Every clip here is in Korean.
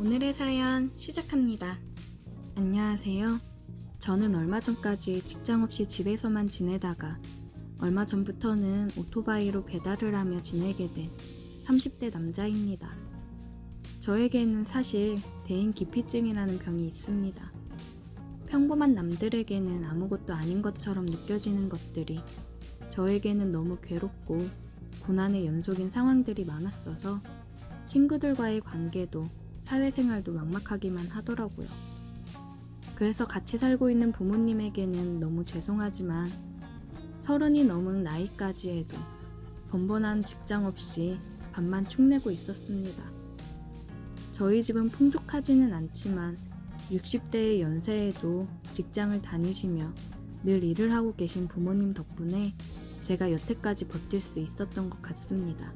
오늘의 사연 시작합니다. 안녕하세요. 저는 얼마 전까지 직장 없이 집에서만 지내다가 얼마 전부터는 오토바이로 배달을 하며 지내게 된 30대 남자입니다. 저에게는 사실 대인기피증이라는 병이 있습니다. 평범한 남들에게는 아무것도 아닌 것처럼 느껴지는 것들이 저에게는 너무 괴롭고 고난의 연속인 상황들이 많았어서 친구들과의 관계도 사회생활도 막막하기만 하더라고요. 그래서 같이 살고 있는 부모님에게는 너무 죄송하지만 30이 넘은 나이까지 해도 번번한 직장 없이 밥만 축내고 있었습니다. 저희 집은 풍족하지는 않지만 60대의 연세에도 직장을 다니시며 늘 일을 하고 계신 부모님 덕분에 제가 여태까지 버틸 수 있었던 것 같습니다.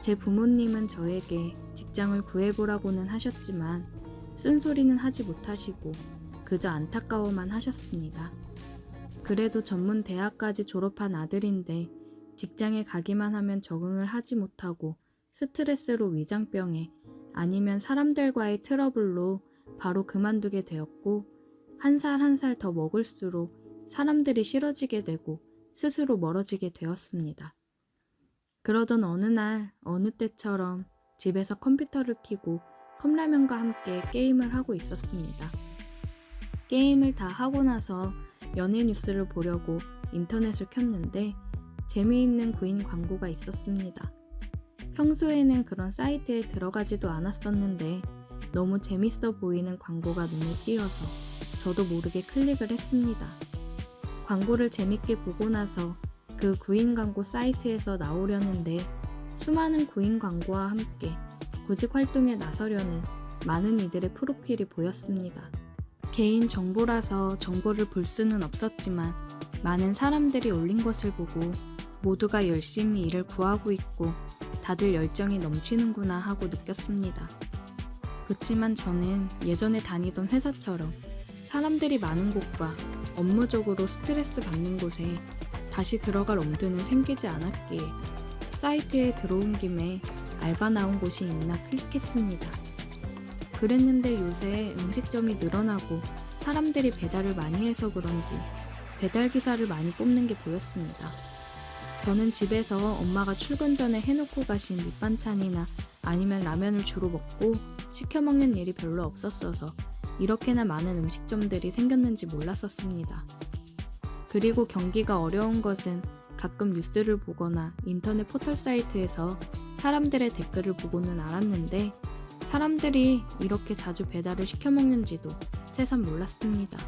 제 부모님은 저에게 직장을 구해보라고는 하셨지만 쓴소리는 하지 못하시고 그저 안타까워만 하셨습니다. 그래도 전문 대학까지 졸업한 아들인데 직장에 가기만 하면 적응을 하지 못하고 스트레스로 위장병에 아니면 사람들과의 트러블로 바로 그만두게 되었고 한 살 한 살 더 먹을수록 사람들이 싫어지게 되고 스스로 멀어지게 되었습니다. 그러던 어느 날 어느 때처럼 집에서 컴퓨터를 켜고 컵라면과 함께 게임을 하고 있었습니다. 게임을 다 하고 나서 연예 뉴스를 보려고 인터넷을 켰는데 재미있는 구인 광고가 있었습니다. 평소에는 그런 사이트에 들어가지도 않았었는데 너무 재밌어 보이는 광고가 눈에 띄어서 저도 모르게 클릭을 했습니다. 광고를 재밌게 보고 나서 그 구인 광고 사이트에서 나오려는데 수많은 구인 광고와 함께 구직 활동에 나서려는 많은 이들의 프로필이 보였습니다. 개인 정보라서 정보를 볼 수는 없었지만 많은 사람들이 올린 것을 보고 모두가 열심히 일을 구하고 있고 다들 열정이 넘치는구나 하고 느꼈습니다. 그치만 저는 예전에 다니던 회사처럼 사람들이 많은 곳과 업무적으로 스트레스 받는 곳에 다시 들어갈 엄두는 생기지 않았기에 사이트에 들어온 김에 알바 나온 곳이 있나 클릭했습니다. 그랬는데 요새 음식점이 늘어나고 사람들이 배달을 많이 해서 그런지 배달기사를 많이 뽑는 게 보였습니다. 저는 집에서 엄마가 출근 전에 해놓고 가신 밑반찬이나 아니면 라면을 주로 먹고 시켜 먹는 일이 별로 없었어서 이렇게나 많은 음식점들이 생겼는지 몰랐었습니다. 그리고 경기가 어려운 것은 가끔 뉴스를 보거나 인터넷 포털 사이트에서 사람들의 댓글을 보고는 알았는데 사람들이 이렇게 자주 배달을 시켜 먹는지도 새삼 몰랐습니다.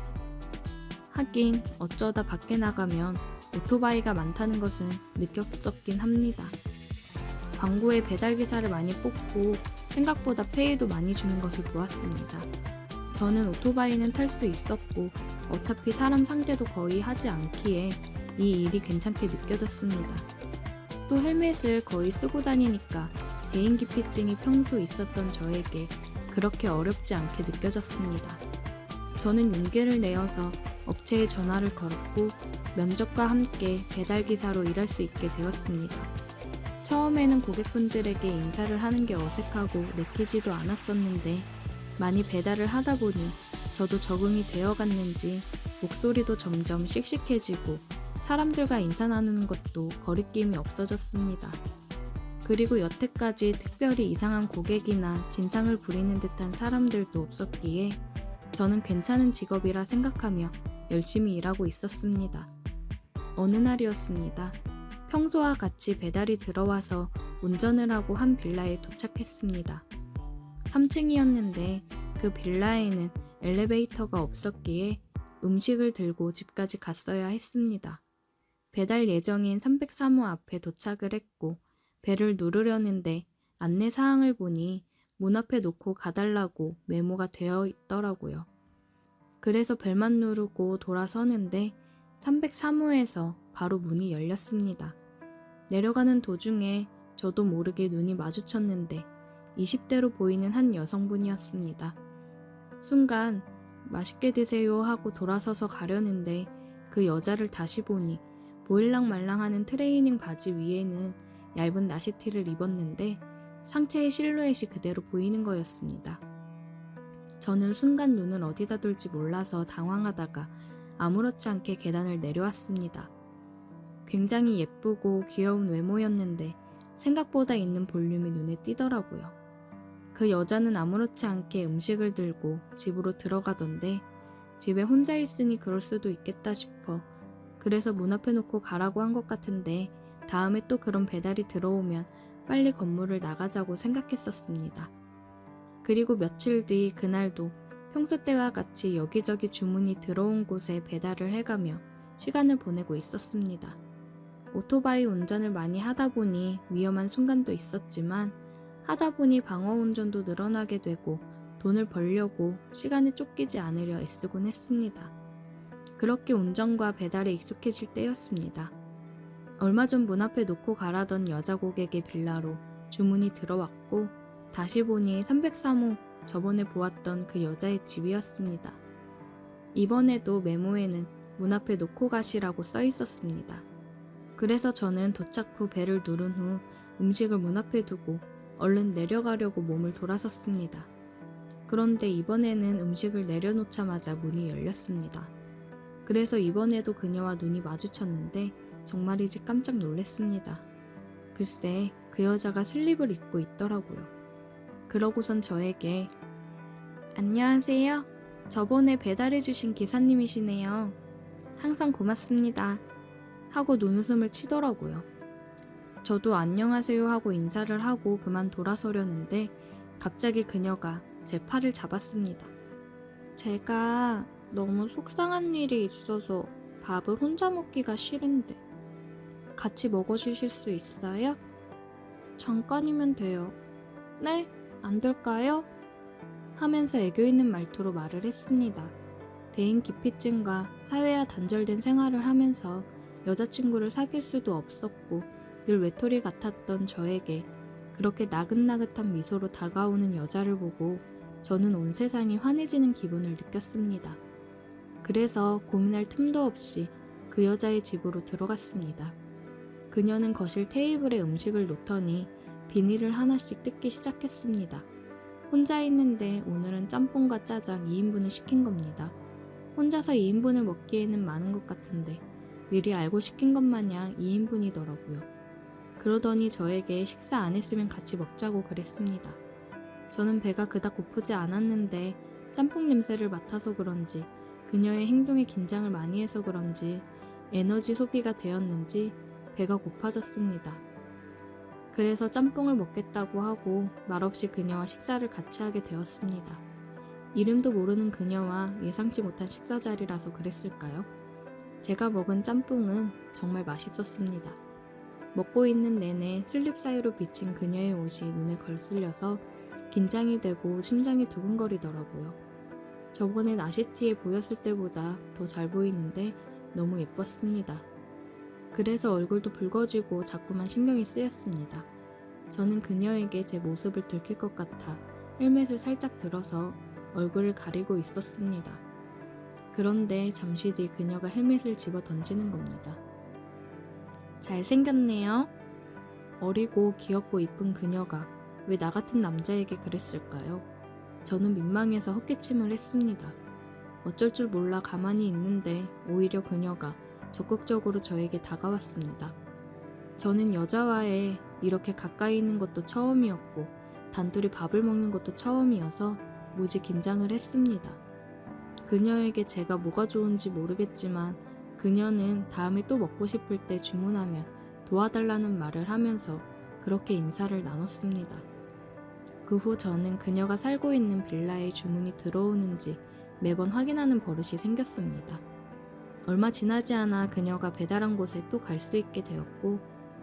하긴 어쩌다 밖에 나가면 오토바이가 많다는 것은 느꼈었긴 합니다. 광고에 배달기사를 많이 뽑고 생각보다 페이도 많이 주는 것을 보았습니다. 저는 오토바이는 탈 수 있었고 어차피 사람 상대도 거의 하지 않기에 이 일이 괜찮게 느껴졌습니다. 또 헬멧을 거의 쓰고 다니니까 대인기피증이 평소 있었던 저에게 그렇게 어렵지 않게 느껴졌습니다. 저는 용기를 내어서 업체에 전화를 걸었고 면접과 함께 배달기사로 일할 수 있게 되었습니다. 처음에는 고객분들에게 인사를 하는 게 어색하고 내키지도 않았었는데 많이 배달을 하다 보니 저도 적응이 되어갔는지 목소리도 점점 씩씩해지고 사람들과 인사 나누는 것도 거리낌이 없어졌습니다. 그리고 여태까지 특별히 이상한 고객이나 진상을 부리는 듯한 사람들도 없었기에 저는 괜찮은 직업이라 생각하며 열심히 일하고 있었습니다. 어느 날이었습니다. 평소와 같이 배달이 들어와서 운전을 하고 한 빌라에 도착했습니다. 3층이었는데 그 빌라에는 엘리베이터가 없었기에 음식을 들고 집까지 갔어야 했습니다. 배달 예정인 303호 앞에 도착을 했고 벨을 누르려는데 안내 사항을 보니 문 앞에 놓고 가달라고 메모가 되어 있더라고요. 그래서 벨만 누르고 돌아서는데 303호에서 바로 문이 열렸습니다. 내려가는 도중에 저도 모르게 눈이 마주쳤는데 20대로 보이는 한 여성분이었습니다. 순간 맛있게 드세요 하고 돌아서서 가려는데 그 여자를 다시 보니 보일랑말랑하는 트레이닝 바지 위에는 얇은 나시티를 입었는데 상체의 실루엣이 그대로 보이는 거였습니다. 저는 순간 눈을 어디다 둘지 몰라서 당황하다가 아무렇지 않게 계단을 내려왔습니다. 굉장히 예쁘고 귀여운 외모였는데 생각보다 있는 볼륨이 눈에 띄더라고요. 그 여자는 아무렇지 않게 음식을 들고 집으로 들어가던데 집에 혼자 있으니 그럴 수도 있겠다 싶어 그래서 문 앞에 놓고 가라고 한 것 같은데 다음에 또 그런 배달이 들어오면 빨리 건물을 나가자고 생각했었습니다. 그리고 며칠 뒤 그날도 평소 때와 같이 여기저기 주문이 들어온 곳에 배달을 해가며 시간을 보내고 있었습니다. 오토바이 운전을 많이 하다 보니 위험한 순간도 있었지만 하다 보니 방어 운전도 늘어나게 되고 돈을 벌려고 시간에 쫓기지 않으려 애쓰곤 했습니다. 그렇게 운전과 배달에 익숙해질 때였습니다. 얼마 전 문 앞에 놓고 가라던 여자 고객의 빌라로 주문이 들어왔고 다시 보니 303호 저번에 보았던 그 여자의 집이었습니다. 이번에도 메모에는 문 앞에 놓고 가시라고 써 있었습니다. 그래서 저는 도착 후 벨을 누른 후 음식을 문 앞에 두고 얼른 내려가려고 몸을 돌아섰습니다. 그런데 이번에는 음식을 내려놓자마자 문이 열렸습니다. 그래서 이번에도 그녀와 눈이 마주쳤는데 정말이지 깜짝 놀랐습니다. 글쎄 그 여자가 슬립을 입고 있더라고요. 그러고선 저에게 안녕하세요. 저번에 배달해주신 기사님이시네요. 항상 고맙습니다. 하고 눈웃음을 치더라고요. 저도 안녕하세요 하고 인사를 하고 그만 돌아서려는데 갑자기 그녀가 제 팔을 잡았습니다. 제가 너무 속상한 일이 있어서 밥을 혼자 먹기가 싫은데 같이 먹어주실 수 있어요? 잠깐이면 돼요. 네? 안 될까요? 하면서 애교 있는 말투로 말을 했습니다. 대인 기피증과 사회와 단절된 생활을 하면서 여자친구를 사귈 수도 없었고 늘 외톨이 같았던 저에게 그렇게 나긋나긋한 미소로 다가오는 여자를 보고 저는 온 세상이 환해지는 기분을 느꼈습니다. 그래서 고민할 틈도 없이 그 여자의 집으로 들어갔습니다. 그녀는 거실 테이블에 음식을 놓더니 비닐을 하나씩 뜯기 시작했습니다. 혼자 있는데 오늘은 짬뽕과 짜장 2인분을 시킨 겁니다. 혼자서 2인분을 먹기에는 많은 것 같은데 미리 알고 시킨 것 마냥 2인분이더라고요. 그러더니 저에게 식사 안 했으면 같이 먹자고 그랬습니다. 저는 배가 그닥 고프지 않았는데 짬뽕 냄새를 맡아서 그런지 그녀의 행동에 긴장을 많이 해서 그런지 에너지 소비가 되었는지 배가 고파졌습니다. 그래서 짬뽕을 먹겠다고 하고 말없이 그녀와 식사를 같이 하게 되었습니다. 이름도 모르는 그녀와 예상치 못한 식사 자리라서 그랬을까요? 제가 먹은 짬뽕은 정말 맛있었습니다. 먹고 있는 내내 슬립 사이로 비친 그녀의 옷이 눈에 거슬려서 긴장이 되고 심장이 두근거리더라고요. 저번에 나시티에 보였을 때보다 더 잘 보이는데 너무 예뻤습니다. 그래서 얼굴도 붉어지고 자꾸만 신경이 쓰였습니다. 저는 그녀에게 제 모습을 들킬 것 같아 헬멧을 살짝 들어서 얼굴을 가리고 있었습니다. 그런데 잠시 뒤 그녀가 헬멧을 집어 던지는 겁니다. 잘생겼네요. 어리고 귀엽고 이쁜 그녀가 왜 나 같은 남자에게 그랬을까요? 저는 민망해서 헛기침을 했습니다. 어쩔 줄 몰라 가만히 있는데 오히려 그녀가 적극적으로 저에게 다가왔습니다. 저는 여자와의 이렇게 가까이 있는 것도 처음이었고 단둘이 밥을 먹는 것도 처음이어서 무지 긴장을 했습니다. 그녀에게 제가 뭐가 좋은지 모르겠지만 그녀는 다음에 또 먹고 싶을 때 주문하면 도와달라는 말을 하면서 그렇게 인사를 나눴습니다. 그 후 저는 그녀가 살고 있는 빌라에 주문이 들어오는지 매번 확인하는 버릇이 생겼습니다. 얼마 지나지 않아 그녀가 배달한 곳에 또 갈 수 있게 되었고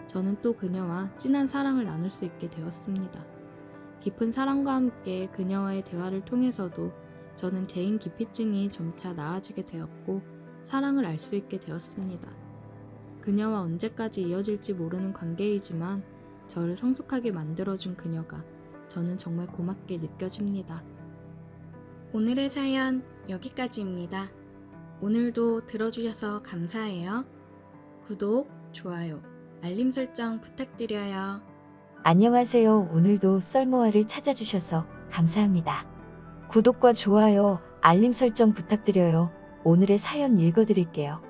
저는 또 그녀와 진한 사랑을 나눌 수 있게 되었습니다. 깊은 사랑과 함께 그녀와의 대화를 통해서도 저는 대인 기피증이 점차 나아지게 되었고 사랑을 알 수 있게 되었습니다. 그녀와 언제까지 이어질지 모르는 관계이지만 저를 성숙하게 만들어준 그녀가 저는 정말 고맙게 느껴집니다. 오늘의 사연 여기까지입니다. 오늘도 들어주셔서 감사해요. 구독, 좋아요, 알림 설정 부탁드려요. 안녕하세요. 오늘도 썰모아를 찾아주셔서 감사합니다. 구독과 좋아요, 알림 설정 부탁드려요. 오늘의 사연 읽어드릴게요.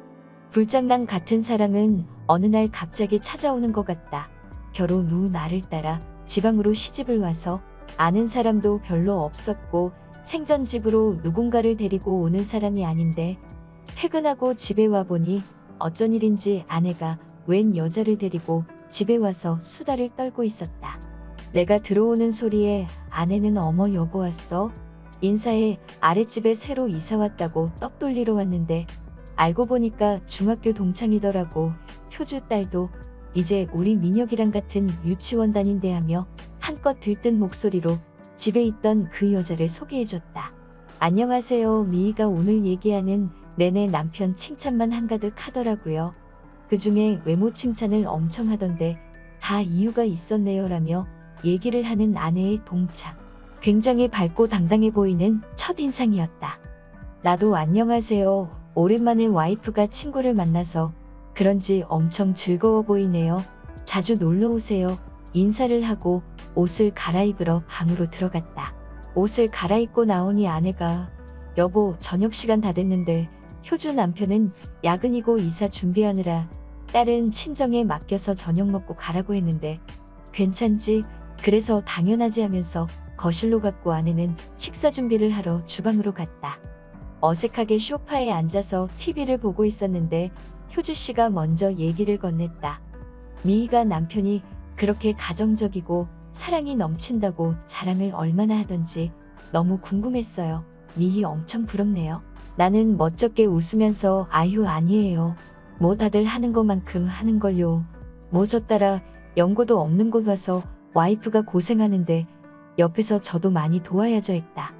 불장난 같은 사랑은 어느 날 갑자기 찾아오는 것 같다. 결혼 후 나를 따라 지방으로 시집을 와서 아는 사람도 별로 없었고 생전집으로 누군가를 데리고 오는 사람이 아닌데 퇴근하고 집에 와보니 어쩐 일인지 아내가 웬 여자를 데리고 집에 와서 수다를 떨고 있었다. 내가 들어오는 소리에 아내는 어머 여보 왔어? 인사해 아랫집에 새로 이사 왔다고 떡 돌리러 왔는데 알고 보니까 중학교 동창이더라고. 효주 딸도 이제 우리 민혁이랑 같은 유치원 다닌대 하며 한껏 들뜬 목소리로 집에 있던 그 여자를 소개해줬다. 안녕하세요. 미희가 오늘 얘기하는 내내 남편 칭찬만 한가득 하더라고요. 그중에 외모 칭찬을 엄청 하던데 다 이유가 있었네요 라며 얘기를 하는 아내의 동창. 굉장히 밝고 당당해 보이는 첫인상이었다. 나도 안녕하세요. 오랜만에 와이프가 친구를 만나서 그런지 엄청 즐거워 보이네요. 자주 놀러 오세요. 인사를 하고 옷을 갈아입으러 방으로 들어갔다. 옷을 갈아입고 나오니 아내가 여보 저녁 시간 다 됐는데 효주 남편은 야근이고 이사 준비하느라 딸은 친정에 맡겨서 저녁 먹고 가라고 했는데 괜찮지? 그래서 당연하지 하면서 거실로 갔고 아내는 식사 준비를 하러 주방으로 갔다. 어색하게 소파에 앉아서 TV를 보고 있었는데 효주 씨가 먼저 얘기를 건넸다. 미희가 남편이 그렇게 가정적이고 사랑이 넘친다고 자랑을 얼마나 하던지 너무 궁금했어요. 미희 엄청 부럽네요. 나는 멋쩍게 웃으면서 아유 아니에요. 뭐 다들 하는 것만큼 하는걸요. 뭐 저 따라 연고도 없는 곳 와서 와이프가 고생하는데 옆에서 저도 많이 도와야죠 했다.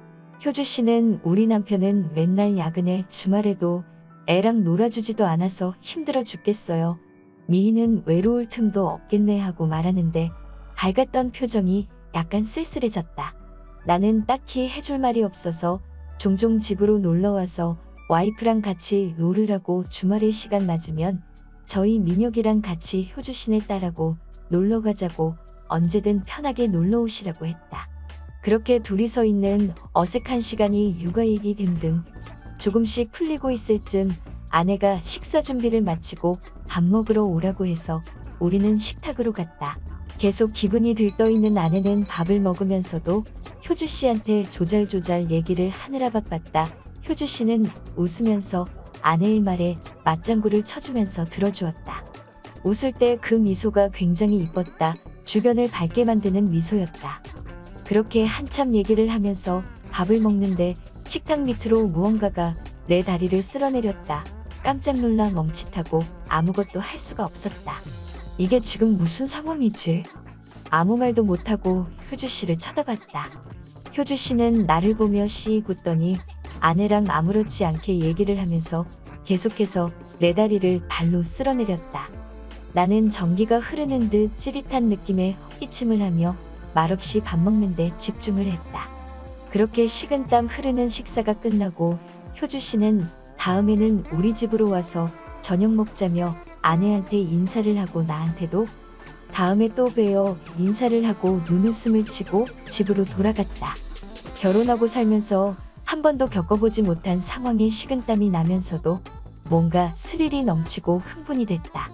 효주 씨는 우리 남편은 맨날 야근에 주말에도 애랑 놀아주지도 않아서 힘들어 죽겠어요. 미희는 외로울 틈도 없겠네 하고 말하는데 밝았던 표정이 약간 쓸쓸해졌다. 나는 딱히 해줄 말이 없어서 종종 집으로 놀러와서 와이프랑 같이 놀으라고 주말에 시간 맞으면 저희 민혁이랑 같이 효주 씨네 딸하고 놀러 가자고 언제든 편하게 놀러 오시라고 했다. 그렇게 둘이서 있는 어색한 시간이 육아 얘기 등등 조금씩 풀리고 있을 즈음 아내가 식사 준비를 마치고 밥 먹으러 오라고 해서 우리는 식탁으로 갔다. 계속 기분이 들떠있는 아내는 밥을 먹으면서도 효주 씨한테 조잘조잘 얘기를 하느라 바빴다. 효주 씨는 웃으면서 아내의 말에 맞장구를 쳐주면서 들어주었다. 웃을 때 그 미소가 굉장히 이뻤다. 주변을 밝게 만드는 미소였다. 그렇게 한참 얘기를 하면서 밥을 먹는데 식탁 밑으로 무언가가 내 다리를 쓸어내렸다. 깜짝 놀라 멈칫하고 아무것도 할 수가 없었다. 이게 지금 무슨 상황이지? 아무 말도 못하고 효주 씨를 쳐다봤다. 효주 씨는 나를 보며 씩 웃더니 아내랑 아무렇지 않게 얘기를 하면서 계속해서 내 다리를 발로 쓸어내렸다. 나는 전기가 흐르는 듯 찌릿한 느낌에 헛기침을 하며 말없이 밥 먹는데 집중을 했다. 그렇게 식은땀 흐르는 식사가 끝나고 효주 씨는 다음에는 우리 집으로 와서 저녁 먹자며 아내한테 인사를 하고 나한테도 다음에 또 봬요 인사를 하고 눈웃음을 치고 집으로 돌아갔다. 결혼하고 살면서 한 번도 겪어보지 못한 상황에 식은땀이 나면서도 뭔가 스릴이 넘치고 흥분이 됐다.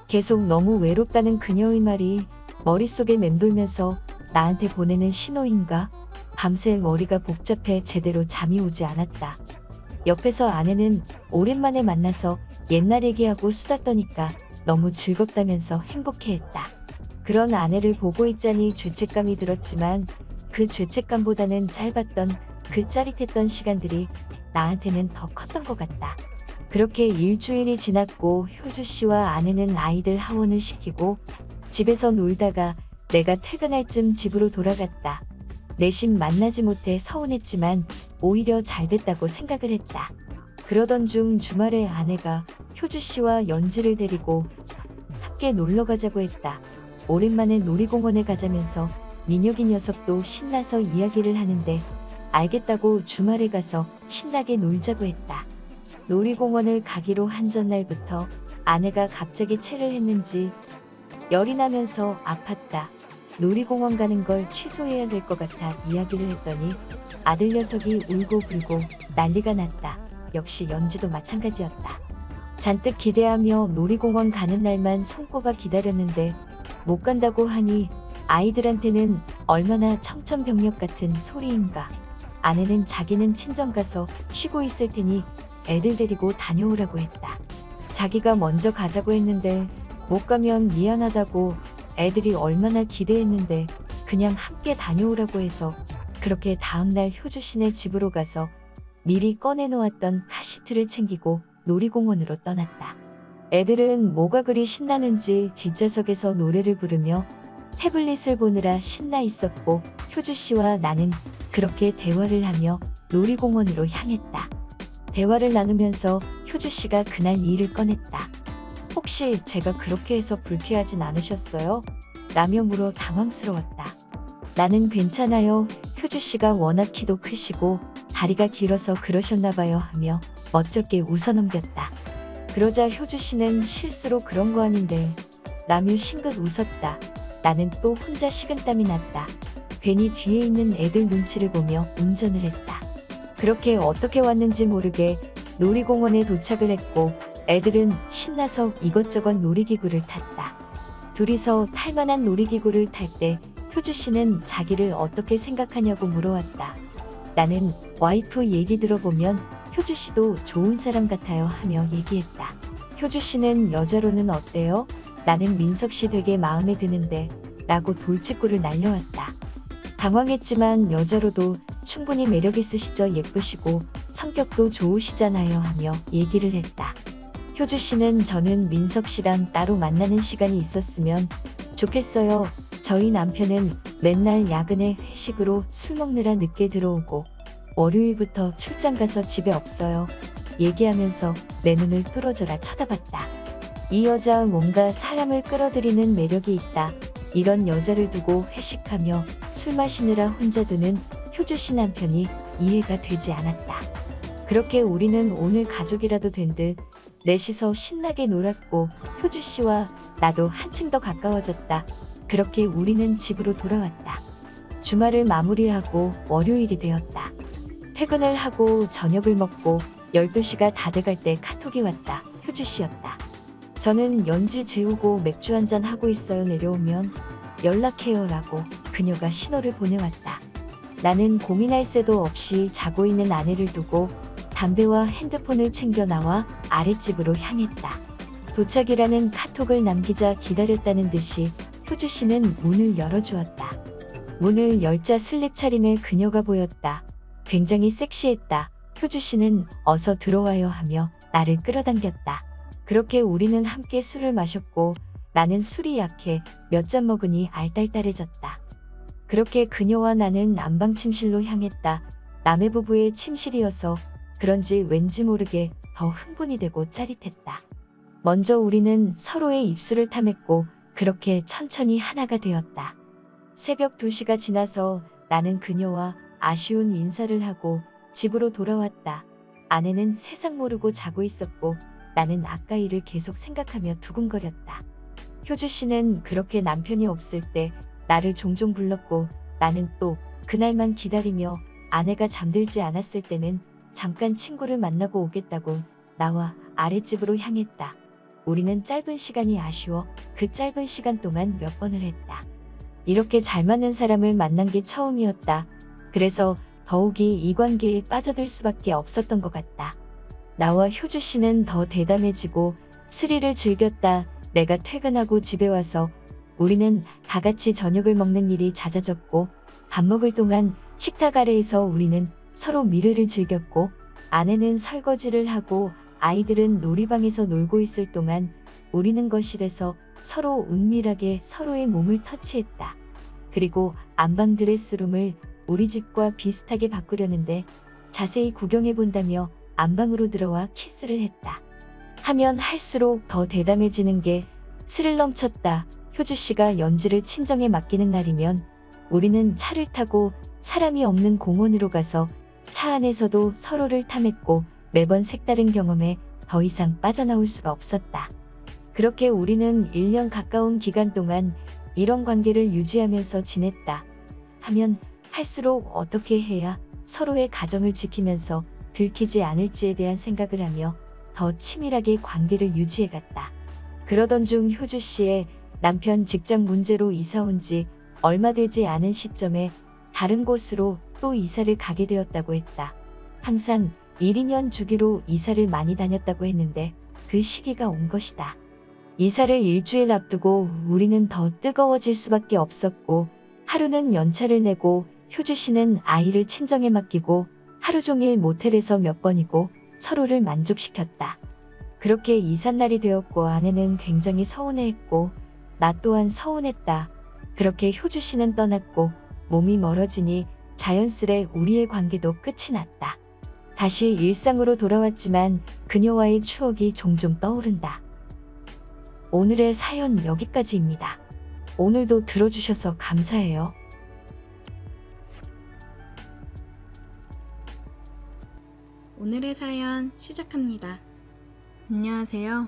계속 너무 외롭다는 그녀의 말이 머릿속에 맴돌면서 나한테 보내는 신호인가? 밤새 머리가 복잡해 제대로 잠이 오지 않았다. 옆에서 아내는 오랜만에 만나서 옛날 얘기하고 수다 떠니까 너무 즐겁다면서 행복해했다. 그런 아내를 보고 있자니 죄책감이 들었지만 그 죄책감보다는 짧았던 그 짜릿했던 시간들이 나한테는 더 컸던 것 같다. 그렇게 일주일이 지났고 효주 씨와 아내는 아이들 하원을 시키고 집에서 놀다가 내가 퇴근할 쯤 집으로 돌아갔다. 내심 만나지 못해 서운했지만 오히려 잘 됐다고 생각을 했다. 그러던 중 주말에 아내가 효주 씨와 연지를 데리고 함께 놀러 가자고 했다. 오랜만에 놀이공원에 가자면서 민혁이 녀석도 신나서 이야기를 하는데 알겠다고 주말에 가서 신나게 놀자고 했다. 놀이공원을 가기로 한 전날부터 아내가 갑자기 체를 했는지 열이 나면서 아팠다. 놀이공원 가는 걸 취소해야 될 것 같아 이야기를 했더니 아들 녀석이 울고 불고 난리가 났다. 역시 연지도 마찬가지였다. 잔뜩 기대하며 놀이공원 가는 날만 손꼽아 기다렸는데 못 간다고 하니 아이들한테는 얼마나 청천벽력 같은 소리인가. 아내는 자기는 친정 가서 쉬고 있을 테니 애들 데리고 다녀오라고 했다. 자기가 먼저 가자고 했는데 못 가면 미안하다고 애들이 얼마나 기대했는데 그냥 함께 다녀오라고 해서 그렇게 다음날 효주씨네 집으로 가서 미리 꺼내놓았던 카시트를 챙기고 놀이공원으로 떠났다. 애들은 뭐가 그리 신나는지 뒷좌석에서 노래를 부르며 태블릿을 보느라 신나 있었고 효주씨와 나는 그렇게 대화를 하며 놀이공원으로 향했다. 대화를 나누면서 효주씨가 그날 일을 꺼냈다. 혹시 제가 그렇게 해서 불쾌하진 않으셨어요? 라며 물어 당황스러웠다. 나는 괜찮아요. 효주씨가 워낙 키도 크시고 다리가 길어서 그러셨나봐요 하며 멋쩍게 웃어넘겼다. 그러자 효주씨는 실수로 그런 거 아닌데 라며 싱긋 웃었다. 나는 또 혼자 식은땀이 났다. 괜히 뒤에 있는 애들 눈치를 보며 운전을 했다. 그렇게 어떻게 왔는지 모르게 놀이공원에 도착을 했고 애들은 신나서 이것저것 놀이기구를 탔다. 둘이서 탈만한 놀이기구를 탈 때 효주씨는 자기를 어떻게 생각하냐고 물어왔다. 나는 와이프 얘기 들어보면 효주씨도 좋은 사람 같아요 하며 얘기했다. 효주씨는 여자로는 어때요? 나는 민석씨 되게 마음에 드는데 라고 돌직구를 날려왔다. 당황했지만 여자로도 충분히 매력 있으시죠. 예쁘시고 성격도 좋으시잖아요 하며 얘기를 했다. 효주씨는 저는 민석씨랑 따로 만나는 시간이 있었으면 좋겠어요. 저희 남편은 맨날 야근에 회식으로 술 먹느라 늦게 들어오고 월요일부터 출장 가서 집에 없어요. 얘기하면서 내 눈을 뚫어져라 쳐다봤다. 이 여자 뭔가 사람을 끌어들이는 매력이 있다. 이런 여자를 두고 회식하며 술 마시느라 혼자 두는 효주씨 남편이 이해가 되지 않았다. 그렇게 우리는 오늘 가족이라도 된 듯 넷이서 신나게 놀았고 효주씨와 나도 한층 더 가까워졌다. 그렇게 우리는 집으로 돌아왔다. 주말을 마무리하고 월요일이 되었다. 퇴근을 하고 저녁을 먹고 12시가 다 돼갈 때 카톡이 왔다. 효주씨였다. 저는 연지 재우고 맥주 한잔 하고 있어요. 내려오면 연락해요 라고 그녀가 신호를 보내왔다. 나는 고민할 새도 없이 자고 있는 아내를 두고 담배와 핸드폰을 챙겨 나와 아랫집으로 향했다. 도착이라는 카톡을 남기자 기다렸다는 듯이 효주씨는 문을 열어주었다. 문을 열자 슬립 차림의 그녀가 보였다. 굉장히 섹시했다. 효주씨는 어서 들어와요 하며 나를 끌어당겼다. 그렇게 우리는 함께 술을 마셨고 나는 술이 약해 몇 잔 먹으니 알딸딸해졌다. 그렇게 그녀와 나는 안방 침실로 향했다. 남의 부부의 침실이어서 그런지 왠지 모르게 더 흥분이 되고 짜릿했다. 먼저 우리는 서로의 입술을 탐했고 그렇게 천천히 하나가 되었다. 새벽 2시가 지나서 나는 그녀와 아쉬운 인사를 하고 집으로 돌아왔다. 아내는 세상 모르고 자고 있었고 나는 아까 일을 계속 생각하며 두근거렸다. 효주씨는 그렇게 남편이 없을 때 나를 종종 불렀고 나는 또 그날만 기다리며 아내가 잠들지 않았을 때는 잠깐 친구를 만나고 오겠다고 나와 아랫집으로 향했다. 우리는 짧은 시간이 아쉬워 그 짧은 시간 동안 몇 번을 했다. 이렇게 잘 맞는 사람을 만난 게 처음이었다. 그래서 더욱이 이 관계에 빠져들 수밖에 없었던 것 같다. 나와 효주씨는 더 대담해지고 스릴을 즐겼다. 내가 퇴근하고 집에 와서 우리는 다 같이 저녁을 먹는 일이 잦아졌고 밥 먹을 동안 식탁 아래에서 우리는 서로 미래를 즐겼고 아내는 설거지를 하고 아이들은 놀이방에서 놀고 있을 동안 우리는 거실에서 서로 은밀하게 서로의 몸을 터치했다. 그리고 안방 드레스룸을 우리 집과 비슷하게 바꾸려는데 자세히 구경해 본다며 안방으로 들어와 키스를 했다. 하면 할수록 더 대담해지는 게 스릴 넘쳤다. 효주씨가 연지를 친정에 맡기는 날이면 우리는 차를 타고 사람이 없는 공원으로 가서 차 안에서도 서로를 탐했고 매번 색다른 경험에 더 이상 빠져나올 수가 없었다. 그렇게 우리는 1년 가까운 기간 동안 이런 관계를 유지하면서 지냈다 하면 할수록 어떻게 해야 서로의 가정을 지키면서 들키지 않을지에 대한 생각을 하며 더 치밀하게 관계를 유지해갔다. 그러던 중 효주 씨의 남편 직장 문제로 이사 온 지 얼마 되지 않은 시점에 다른 곳으로 또 이사를 가게 되었다고 했다. 항상 1, 2년 주기로 이사를 많이 다녔다고 했는데 그 시기가 온 것이다. 이사를 일주일 앞두고 우리는 더 뜨거워질 수밖에 없었고 하루는 연차를 내고 효주 씨는 아이를 친정에 맡기고 하루 종일 모텔에서 몇 번이고 서로를 만족시켰다. 그렇게 이삿날이 되었고 아내는 굉장히 서운해했고 나 또한 서운했다. 그렇게 효주 씨는 떠났고 몸이 멀어지니 자연스레 우리의 관계도 끝이 났다. 다시 일상으로 돌아왔지만 그녀와의 추억이 종종 떠오른다. 오늘의 사연 여기까지입니다. 오늘도 들어주셔서 감사해요. 오늘의 사연 시작합니다. 안녕하세요.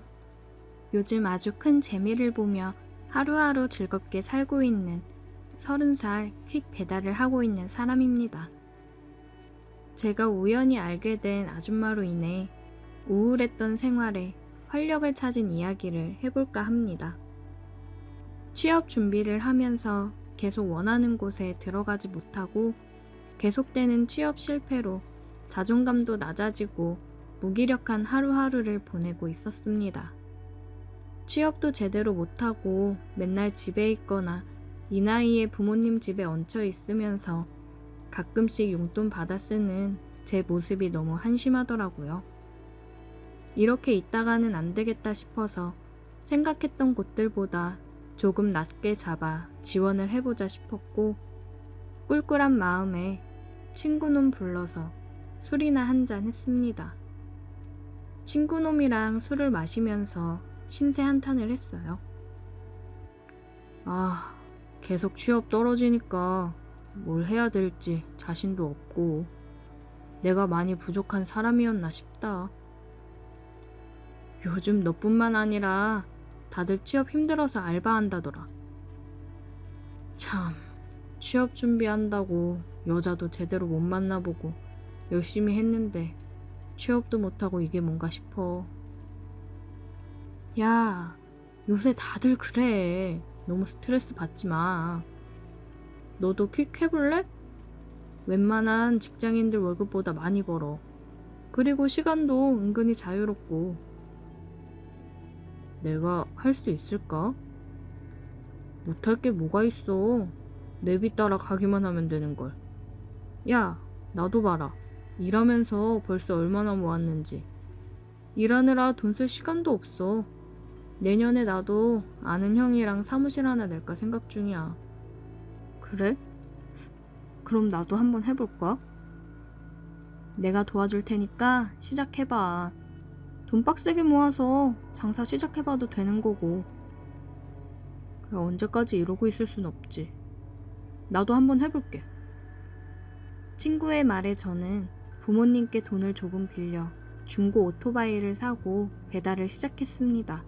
요즘 아주 큰 재미를 보며 하루하루 즐겁게 살고 있는 30살 퀵 배달을 하고 있는 사람입니다. 제가 우연히 알게 된 아줌마로 인해 우울했던 생활에 활력을 찾은 이야기를 해볼까 합니다. 취업 준비를 하면서 계속 원하는 곳에 들어가지 못하고 계속되는 취업 실패로 자존감도 낮아지고 무기력한 하루하루를 보내고 있었습니다. 취업도 제대로 못하고 맨날 집에 있거나 이 나이에 부모님 집에 얹혀 있으면서 가끔씩 용돈 받아 쓰는 제 모습이 너무 한심하더라고요. 이렇게 있다가는 안 되겠다 싶어서 생각했던 곳들보다 조금 낮게 잡아 지원을 해보자 싶었고 꿀꿀한 마음에 친구놈 불러서 술이나 한잔 했습니다. 친구놈이랑 술을 마시면서 신세 한탄을 했어요. 계속 취업 떨어지니까 뭘 해야 될지 자신도 없고 내가 많이 부족한 사람이었나 싶다. 요즘 너뿐만 아니라 다들 취업 힘들어서 알바한다더라. 참, 취업 준비한다고 여자도 제대로 못 만나보고 열심히 했는데 취업도 못하고 이게 뭔가 싶어. 야, 요새 다들 그래. 너무 스트레스 받지 마. 너도 퀵 해볼래? 웬만한 직장인들 월급보다 많이 벌어. 그리고 시간도 은근히 자유롭고. 내가 할 수 있을까? 못할 게 뭐가 있어. 내비 따라 가기만 하면 되는걸. 야, 나도 봐라. 일하면서 벌써 얼마나 모았는지. 일하느라 돈 쓸 시간도 없어. 내년에 나도 아는 형이랑 사무실 하나 낼까 생각 중이야. 그래? 그럼 나도 한번 해볼까? 내가 도와줄 테니까 시작해봐. 돈 빡세게 모아서 장사 시작해봐도 되는 거고. 그래, 언제까지 이러고 있을 순 없지. 나도 한번 해볼게. 친구의 말에 저는 부모님께 돈을 조금 빌려 중고 오토바이를 사고 배달을 시작했습니다.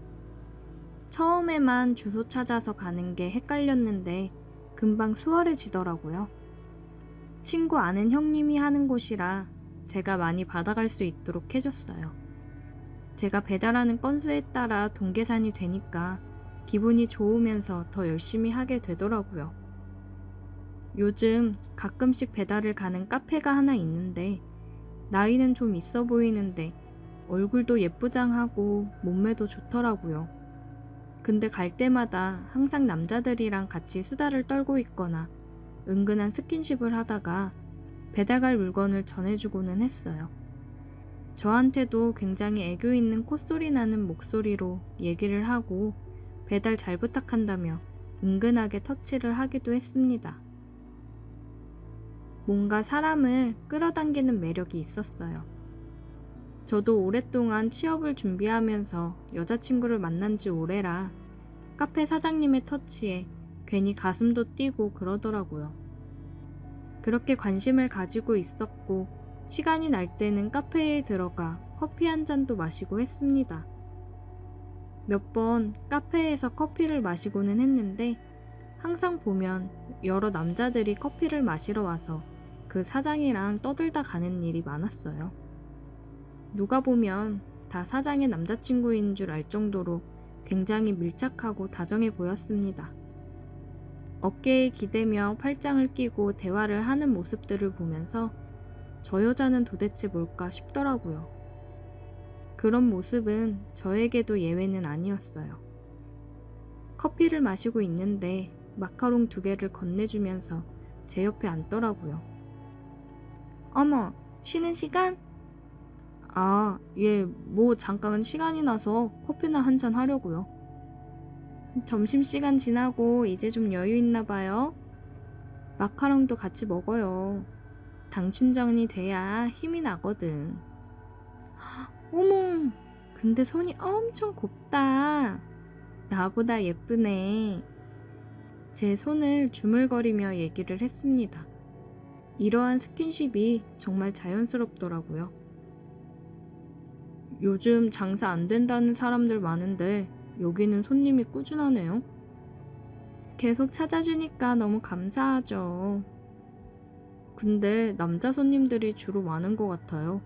처음에만 주소 찾아서 가는 게 헷갈렸는데 금방 수월해지더라고요. 친구 아는 형님이 하는 곳이라 제가 많이 받아갈 수 있도록 해줬어요. 제가 배달하는 건수에 따라 돈 계산이 되니까 기분이 좋으면서 더 열심히 하게 되더라고요. 요즘 가끔씩 배달을 가는 카페가 하나 있는데 나이는 좀 있어 보이는데 얼굴도 예쁘장하고 몸매도 좋더라고요. 근데 갈 때마다 항상 남자들이랑 같이 수다를 떨고 있거나 은근한 스킨십을 하다가 배달 갈 물건을 전해주고는 했어요. 저한테도 굉장히 애교 있는 콧소리 나는 목소리로 얘기를 하고 배달 잘 부탁한다며 은근하게 터치를 하기도 했습니다. 뭔가 사람을 끌어당기는 매력이 있었어요. 저도 오랫동안 취업을 준비하면서 여자친구를 만난 지 오래라 카페 사장님의 터치에 괜히 가슴도 뛰고 그러더라고요. 그렇게 관심을 가지고 있었고 시간이 날 때는 카페에 들어가 커피 한 잔도 마시고 했습니다. 몇 번 카페에서 커피를 마시고는 했는데 항상 보면 여러 남자들이 커피를 마시러 와서 그 사장이랑 떠들다 가는 일이 많았어요. 누가 보면 다 사장의 남자친구인 줄 알 정도로 굉장히 밀착하고 다정해 보였습니다. 어깨에 기대며 팔짱을 끼고 대화를 하는 모습들을 보면서 저 여자는 도대체 뭘까 싶더라고요. 그런 모습은 저에게도 예외는 아니었어요. 커피를 마시고 있는데 마카롱 2개를 건네주면서 제 옆에 앉더라고요. 어머, 쉬는 시간? 아, 예, 뭐 잠깐 시간이 나서 커피나 한잔 하려고요. 점심시간 지나고 이제 좀 여유 있나 봐요. 마카롱도 같이 먹어요. 당 충전이 돼야 힘이 나거든. 어머, 근데 손이 엄청 곱다. 나보다 예쁘네. 제 손을 주물거리며 얘기를 했습니다. 이러한 스킨십이 정말 자연스럽더라고요. 요즘 장사 안 된다는 사람들 많은데 여기는 손님이 꾸준하네요. 계속 찾아주니까 너무 감사하죠. 근데 남자 손님들이 주로 많은 것 같아요.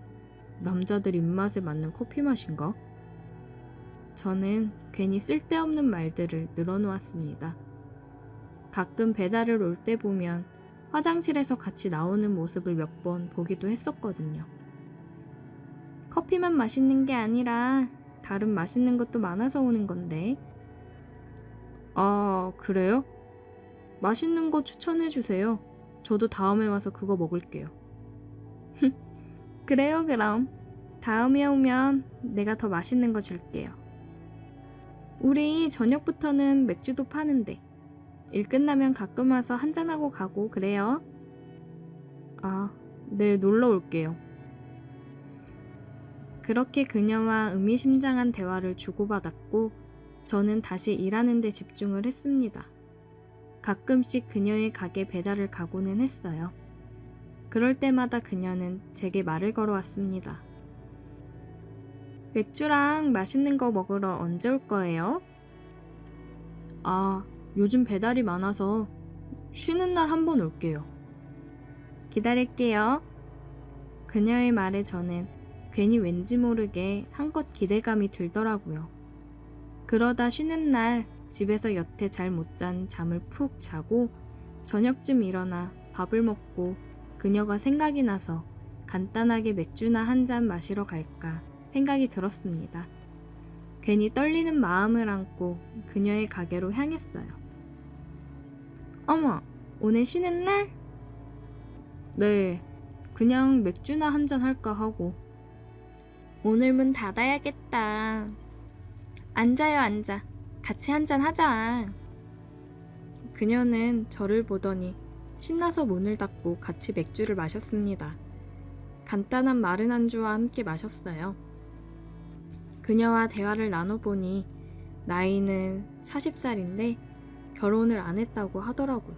남자들 입맛에 맞는 커피 맛인가? 저는 괜히 쓸데없는 말들을 늘어놓았습니다. 가끔 배달을 올 때 보면 화장실에서 같이 나오는 모습을 몇 번 보기도 했었거든요. 커피만 맛있는 게 아니라 다른 맛있는 것도 많아서 오는 건데. 아, 그래요? 맛있는 거 추천해 주세요. 저도 다음에 와서 그거 먹을게요. 그래요, 그럼. 다음에 오면 내가 더 맛있는 거 줄게요. 우리 저녁부터는 맥주도 파는데 일 끝나면 가끔 와서 한잔하고 가고 그래요. 아, 네, 놀러 올게요. 그렇게 그녀와 의미심장한 대화를 주고받았고 저는 다시 일하는 데 집중을 했습니다. 가끔씩 그녀의 가게 배달을 가고는 했어요. 그럴 때마다 그녀는 제게 말을 걸어왔습니다. 맥주랑 맛있는 거 먹으러 언제 올 거예요? 아, 요즘 배달이 많아서 쉬는 날 한번 올게요. 기다릴게요. 그녀의 말에 저는 괜히 왠지 모르게 한껏 기대감이 들더라고요. 그러다 쉬는 날 집에서 여태 잘 못 잔 잠을 푹 자고 저녁쯤 일어나 밥을 먹고 그녀가 생각이 나서 간단하게 맥주나 한 잔 마시러 갈까 생각이 들었습니다. 괜히 떨리는 마음을 안고 그녀의 가게로 향했어요. 어머, 오늘 쉬는 날? 네, 그냥 맥주나 한 잔 할까 하고. 오늘 문 닫아야겠다. 앉아요, 앉아. 같이 한잔 하자. 그녀는 저를 보더니 신나서 문을 닫고 같이 맥주를 마셨습니다. 간단한 마른 안주와 함께 마셨어요. 그녀와 대화를 나눠보니 나이는 40살인데 결혼을 안 했다고 하더라고요.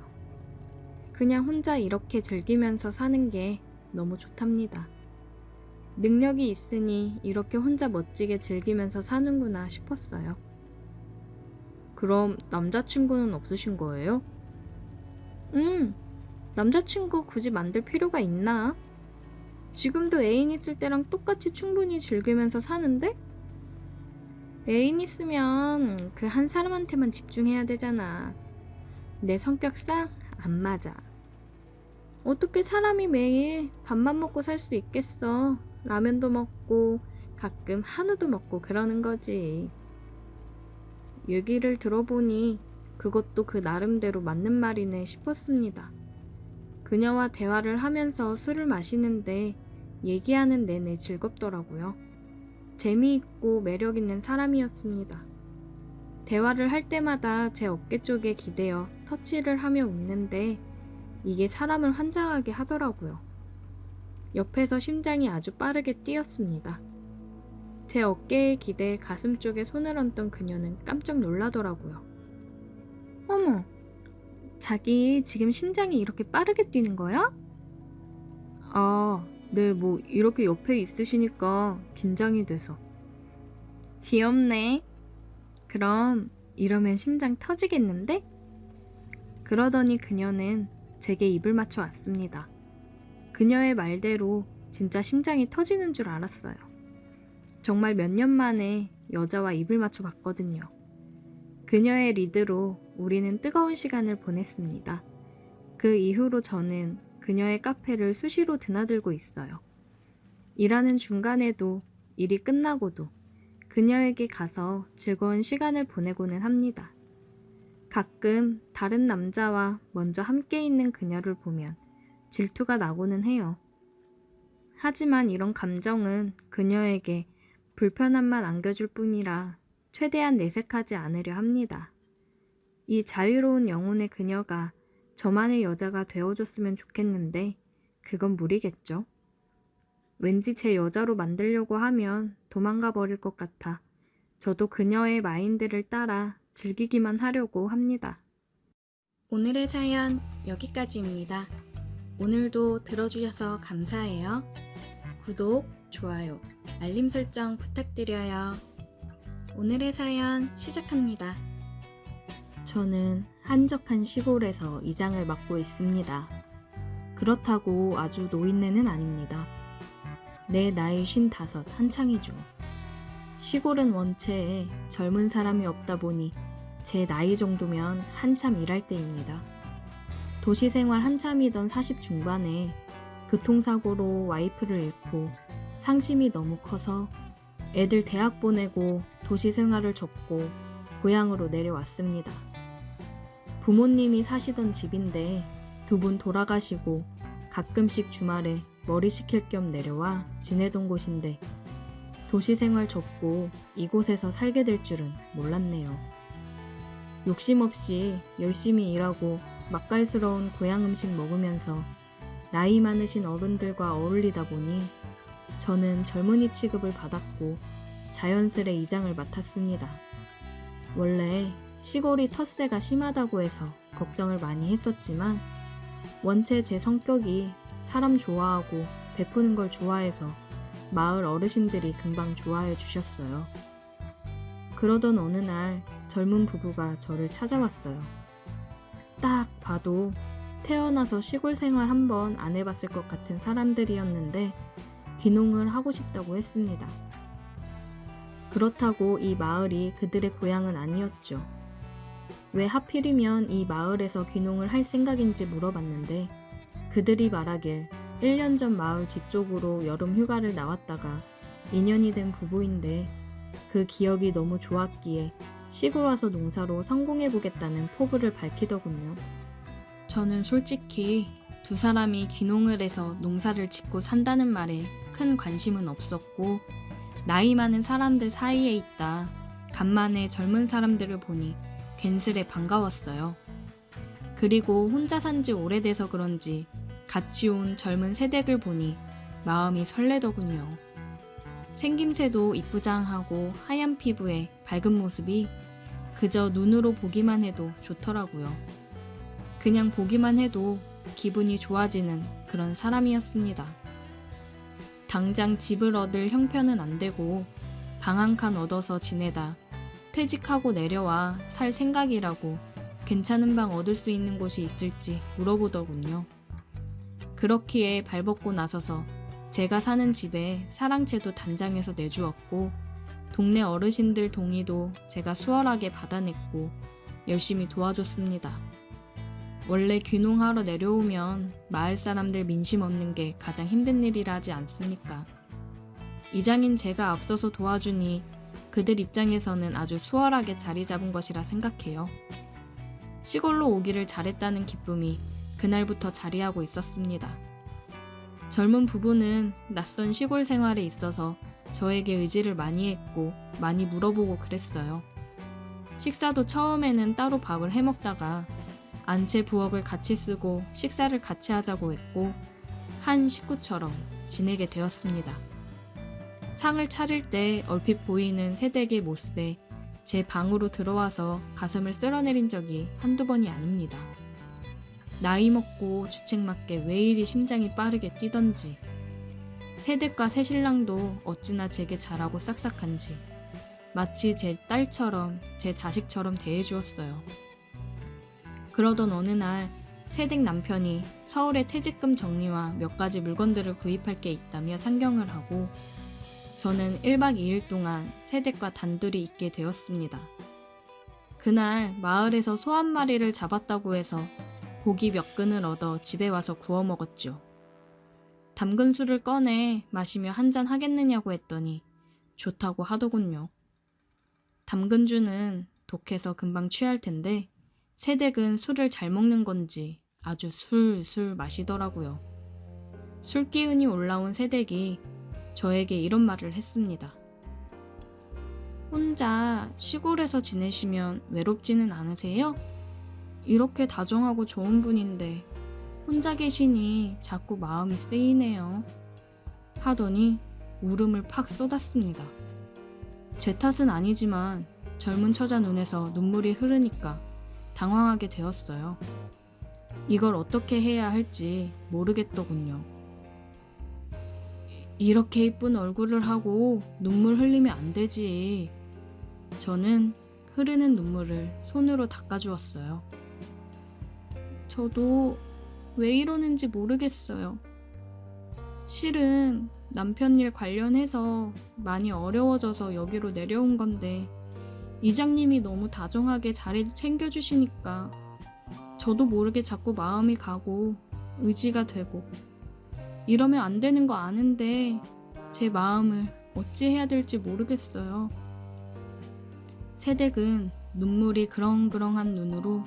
그냥 혼자 이렇게 즐기면서 사는 게 너무 좋답니다. 능력이 있으니 이렇게 혼자 멋지게 즐기면서 사는구나 싶었어요. 그럼 남자친구는 없으신 거예요? 남자친구 굳이 만들 필요가 있나? 지금도 애인 있을 때랑 똑같이 충분히 즐기면서 사는데? 애인 있으면 그 한 사람한테만 집중해야 되잖아. 내 성격상 안 맞아. 어떻게 사람이 매일 밥만 먹고 살 수 있겠어? 라면도 먹고 가끔 한우도 먹고 그러는 거지. 얘기를 들어보니 그것도 그 나름대로 맞는 말이네 싶었습니다. 그녀와 대화를 하면서 술을 마시는데 얘기하는 내내 즐겁더라고요. 재미있고 매력있는 사람이었습니다. 대화를 할 때마다 제 어깨 쪽에 기대어 터치를 하며 웃는데 이게 사람을 환장하게 하더라고요. 옆에서 심장이 아주 빠르게 뛰었습니다. 제 어깨에 기대 가슴 쪽에 손을 얹던 그녀는 깜짝 놀라더라고요. 어머, 자기 지금 심장이 이렇게 빠르게 뛰는 거야? 아, 네, 뭐 이렇게 옆에 있으시니까 긴장이 돼서. 귀엽네. 그럼 이러면 심장 터지겠는데? 그러더니 그녀는 제게 입을 맞춰 왔습니다. 그녀의 말대로 진짜 심장이 터지는 줄 알았어요. 정말 몇 년 만에 여자와 입을 맞춰 봤거든요. 그녀의 리드로 우리는 뜨거운 시간을 보냈습니다. 그 이후로 저는 그녀의 카페를 수시로 드나들고 있어요. 일하는 중간에도 일이 끝나고도 그녀에게 가서 즐거운 시간을 보내고는 합니다. 가끔 다른 남자와 먼저 함께 있는 그녀를 보면 질투가 나고는 해요. 하지만 이런 감정은 그녀에게 불편함만 안겨줄 뿐이라 최대한 내색하지 않으려 합니다. 이 자유로운 영혼의 그녀가 저만의 여자가 되어줬으면 좋겠는데 그건 무리겠죠. 왠지 제 여자로 만들려고 하면 도망가 버릴 것 같아 저도 그녀의 마인드를 따라 즐기기만 하려고 합니다. 오늘의 사연 여기까지입니다. 오늘도 들어주셔서 감사해요. 구독, 좋아요, 알림 설정 부탁드려요. 오늘의 사연 시작합니다. 저는 한적한 시골에서 이장을 맡고 있습니다. 그렇다고 아주 노인네는 아닙니다. 내 나이 55 한창이죠. 시골은 원체 젊은 사람이 없다 보니 제 나이 정도면 한참 일할 때입니다. 도시 생활 한참이던 40 중반에 교통사고로 와이프를 잃고 상심이 너무 커서 애들 대학 보내고 도시 생활을 접고 고향으로 내려왔습니다. 부모님이 사시던 집인데 두 분 돌아가시고 가끔씩 주말에 머리 식힐 겸 내려와 지내던 곳인데 도시 생활 접고 이곳에서 살게 될 줄은 몰랐네요. 욕심 없이 열심히 일하고 맛깔스러운 고향 음식 먹으면서 나이 많으신 어른들과 어울리다 보니 저는 젊은이 취급을 받았고 자연스레 이장을 맡았습니다. 원래 시골이 텃세가 심하다고 해서 걱정을 많이 했었지만 원체 제 성격이 사람 좋아하고 베푸는 걸 좋아해서 마을 어르신들이 금방 좋아해 주셨어요. 그러던 어느 날 젊은 부부가 저를 찾아왔어요. 딱 봐도 태어나서 시골 생활 한번 안 해봤을 것 같은 사람들이었는데 귀농을 하고 싶다고 했습니다. 그렇다고 이 마을이 그들의 고향은 아니었죠. 왜 하필이면 이 마을에서 귀농을 할 생각인지 물어봤는데 그들이 말하길 1년 전 마을 뒤쪽으로 여름 휴가를 나왔다가 인연이 된 부부인데 그 기억이 너무 좋았기에 시골 와서 농사로 성공해보겠다는 포부를 밝히더군요. 저는 솔직히 두 사람이 귀농을 해서 농사를 짓고 산다는 말에 큰 관심은 없었고 나이 많은 사람들 사이에 있다 간만에 젊은 사람들을 보니 괜스레 반가웠어요. 그리고 혼자 산 지 오래돼서 그런지 같이 온 젊은 새댁을 보니 마음이 설레더군요. 생김새도 이쁘장하고 하얀 피부에 밝은 모습이 그저 눈으로 보기만 해도 좋더라고요. 그냥 보기만 해도 기분이 좋아지는 그런 사람이었습니다. 당장 집을 얻을 형편은 안 되고 방 한 칸 얻어서 지내다 퇴직하고 내려와 살 생각이라고 괜찮은 방 얻을 수 있는 곳이 있을지 물어보더군요. 그렇기에 발벗고 나서서 제가 사는 집에 사랑채도 단장해서 내주었고 동네 어르신들 동의도 제가 수월하게 받아냈고 열심히 도와줬습니다. 원래 귀농하러 내려오면 마을 사람들 민심 얻는 게 가장 힘든 일이라 하지 않습니까? 이장인 제가 앞서서 도와주니 그들 입장에서는 아주 수월하게 자리 잡은 것이라 생각해요. 시골로 오기를 잘했다는 기쁨이 그날부터 자리하고 있었습니다. 젊은 부부는 낯선 시골 생활에 있어서 저에게 의지를 많이 했고 많이 물어보고 그랬어요. 식사도 처음에는 따로 밥을 해먹다가 안채 부엌을 같이 쓰고 식사를 같이 하자고 했고 한 식구처럼 지내게 되었습니다. 상을 차릴 때 얼핏 보이는 새댁의 모습에 제 방으로 들어와서 가슴을 쓸어내린 적이 한두 번이 아닙니다. 나이 먹고 주책맞게 왜 이리 심장이 빠르게 뛰던지 새댁과 새신랑도 어찌나 제게 잘하고 싹싹한지 마치 제 딸처럼 제 자식처럼 대해주었어요. 그러던 어느 날 새댁 남편이 서울에 퇴직금 정리와 몇 가지 물건들을 구입할 게 있다며 상경을 하고 저는 1박 2일 동안 새댁과 단둘이 있게 되었습니다. 그날 마을에서 소 한 마리를 잡았다고 해서 고기 몇 근을 얻어 집에 와서 구워 먹었죠. 담근 술을 꺼내 마시며 한잔 하겠느냐고 했더니 좋다고 하더군요. 담근주는 독해서 금방 취할 텐데 새댁은 술을 잘 먹는 건지 아주 술술 마시더라고요. 술 기운이 올라온 새댁이 저에게 이런 말을 했습니다. 혼자 시골에서 지내시면 외롭지는 않으세요? 이렇게 다정하고 좋은 분인데 혼자 계시니 자꾸 마음이 쓰이네요. 하더니 울음을 팍 쏟았습니다. 제 탓은 아니지만 젊은 처자 눈에서 눈물이 흐르니까 당황하게 되었어요. 이걸 어떻게 해야 할지 모르겠더군요. 이렇게 이쁜 얼굴을 하고 눈물 흘리면 안 되지. 저는 흐르는 눈물을 손으로 닦아주었어요. 저도 왜 이러는지 모르겠어요. 실은 남편 일 관련해서 많이 어려워져서 여기로 내려온 건데 이장님이 너무 다정하게 잘 챙겨주시니까 저도 모르게 자꾸 마음이 가고 의지가 되고 이러면 안 되는 거 아는데 제 마음을 어찌 해야 될지 모르겠어요. 새댁은 눈물이 그렁그렁한 눈으로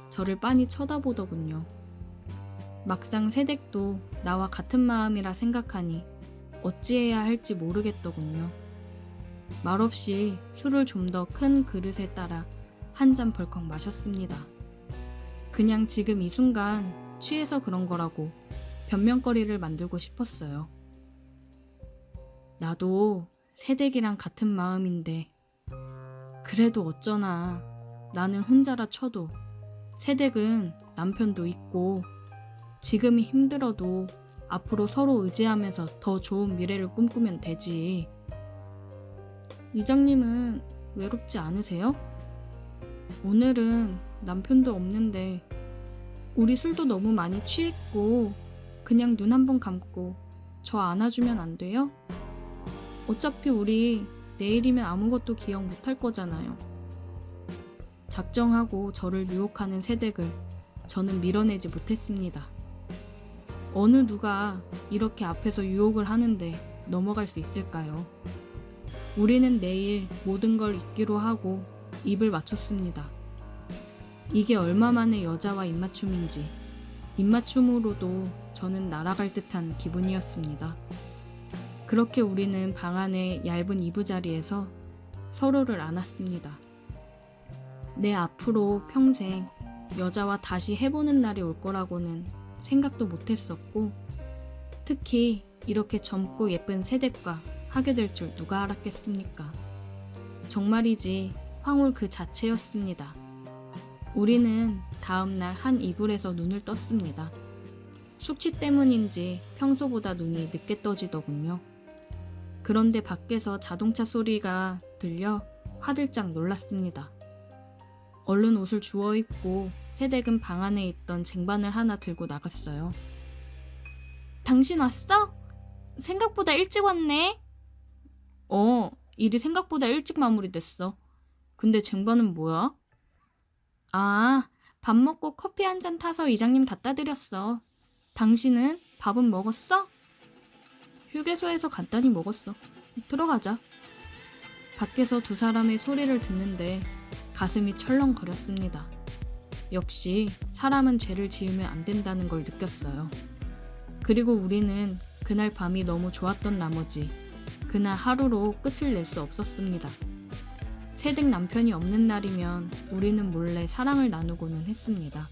저를 빤히 쳐다보더군요. 막상 새댁도 나와 같은 마음이라 생각하니 어찌해야 할지 모르겠더군요. 말없이 술을 좀 더 큰 그릇에 따라 한 잔 벌컥 마셨습니다. 그냥 지금 이 순간 취해서 그런 거라고 변명거리를 만들고 싶었어요. 나도 새댁이랑 같은 마음인데 그래도 어쩌나 나는 혼자라 쳐도 새댁은 남편도 있고 지금이 힘들어도 앞으로 서로 의지하면서 더 좋은 미래를 꿈꾸면 되지. 이장님은 외롭지 않으세요? 오늘은 남편도 없는데 우리 술도 너무 많이 취했고 그냥 눈 한 번 감고 저 안아주면 안 돼요? 어차피 우리 내일이면 아무것도 기억 못할 거잖아요. 작정하고 저를 유혹하는 새댁을 저는 밀어내지 못했습니다. 어느 누가 이렇게 앞에서 유혹을 하는데 넘어갈 수 있을까요? 우리는 내일 모든 걸 잊기로 하고 입을 맞췄습니다. 이게 얼마만의 여자와 입맞춤인지 입맞춤으로도 저는 날아갈 듯한 기분이었습니다. 그렇게 우리는 방 안의 얇은 이부자리에서 서로를 안았습니다. 내 앞으로 평생 여자와 다시 해보는 날이 올 거라고는 생각도 못했었고 특히 이렇게 젊고 예쁜 새댁과 하게 될 줄 누가 알았겠습니까? 정말이지 황홀 그 자체였습니다. 우리는 다음날 한 이불에서 눈을 떴습니다. 숙취 때문인지 평소보다 눈이 늦게 떠지더군요. 그런데 밖에서 자동차 소리가 들려 화들짝 놀랐습니다. 얼른 옷을 주워 입고 새댁은 방 안에 있던 쟁반을 하나 들고 나갔어요. 당신 왔어? 생각보다 일찍 왔네. 일이 생각보다 일찍 마무리됐어. 근데 쟁반은 뭐야? 아, 밥 먹고 커피 한 잔 타서 이장님 갖다 드렸어. 당신은 밥은 먹었어? 휴게소에서 간단히 먹었어. 들어가자. 밖에서 두 사람의 소리를 듣는데 가슴이 철렁거렸습니다. 역시 사람은 죄를 지으면 안 된다는 걸 느꼈어요. 그리고 우리는 그날 밤이 너무 좋았던 나머지 그날 하루로 끝을 낼 수 없었습니다. 새댁 남편이 없는 날이면 우리는 몰래 사랑을 나누고는 했습니다.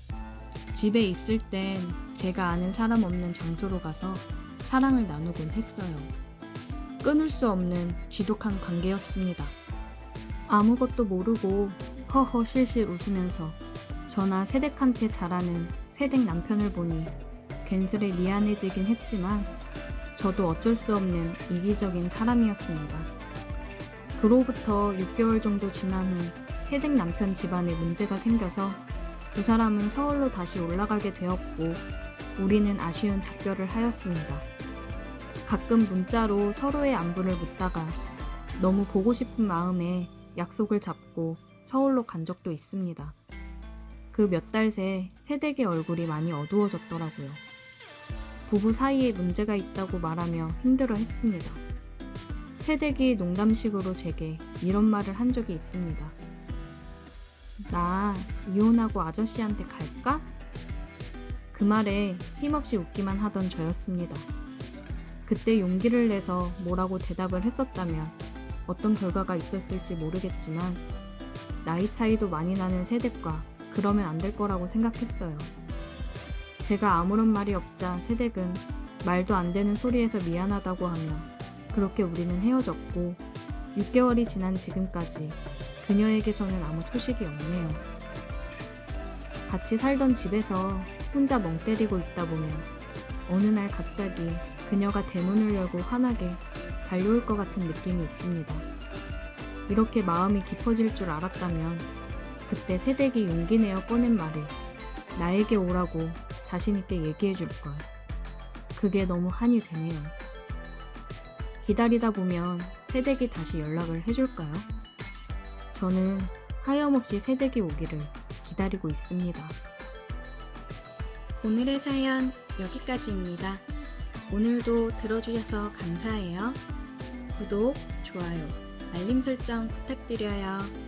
집에 있을 땐 제가 아는 사람 없는 장소로 가서 사랑을 나누곤 했어요. 끊을 수 없는 지독한 관계였습니다. 아무것도 모르고 허허 실실 웃으면서 저나 새댁한테 잘하는 새댁 남편을 보니 괜스레 미안해지긴 했지만 저도 어쩔 수 없는 이기적인 사람이었습니다. 그로부터 6개월 정도 지난 후 새댁 남편 집안에 문제가 생겨서 두 사람은 서울로 다시 올라가게 되었고 우리는 아쉬운 작별을 하였습니다. 가끔 문자로 서로의 안부를 묻다가 너무 보고 싶은 마음에 약속을 잡고 서울로 간 적도 있습니다. 그 몇 달 새 새댁의 얼굴이 많이 어두워졌더라고요. 부부 사이에 문제가 있다고 말하며 힘들어 했습니다. 새댁이 농담식으로 제게 이런 말을 한 적이 있습니다. 나 이혼하고 아저씨한테 갈까? 그 말에 힘없이 웃기만 하던 저였습니다. 그때 용기를 내서 뭐라고 대답을 했었다면 어떤 결과가 있었을지 모르겠지만 나이 차이도 많이 나는 새댁과 그러면 안 될 거라고 생각했어요. 제가 아무런 말이 없자 새댁은 말도 안 되는 소리에서 미안하다고 하며 그렇게 우리는 헤어졌고 6개월이 지난 지금까지 그녀에게서는 아무 소식이 없네요. 같이 살던 집에서 혼자 멍 때리고 있다 보면 어느 날 갑자기 그녀가 대문을 열고 환하게 달려올 것 같은 느낌이 있습니다. 이렇게 마음이 깊어질 줄 알았다면 그때 새댁이 용기 내어 꺼낸 말을 나에게 오라고 자신있게 얘기해 줄 걸. 그게 너무 한이 되네요. 기다리다 보면 새댁이 다시 연락을 해줄까요? 저는 하염없이 새댁이 오기를 기다리고 있습니다. 오늘의 사연 여기까지입니다. 오늘도 들어주셔서 감사해요. 구독, 좋아요, 알림 설정 부탁드려요.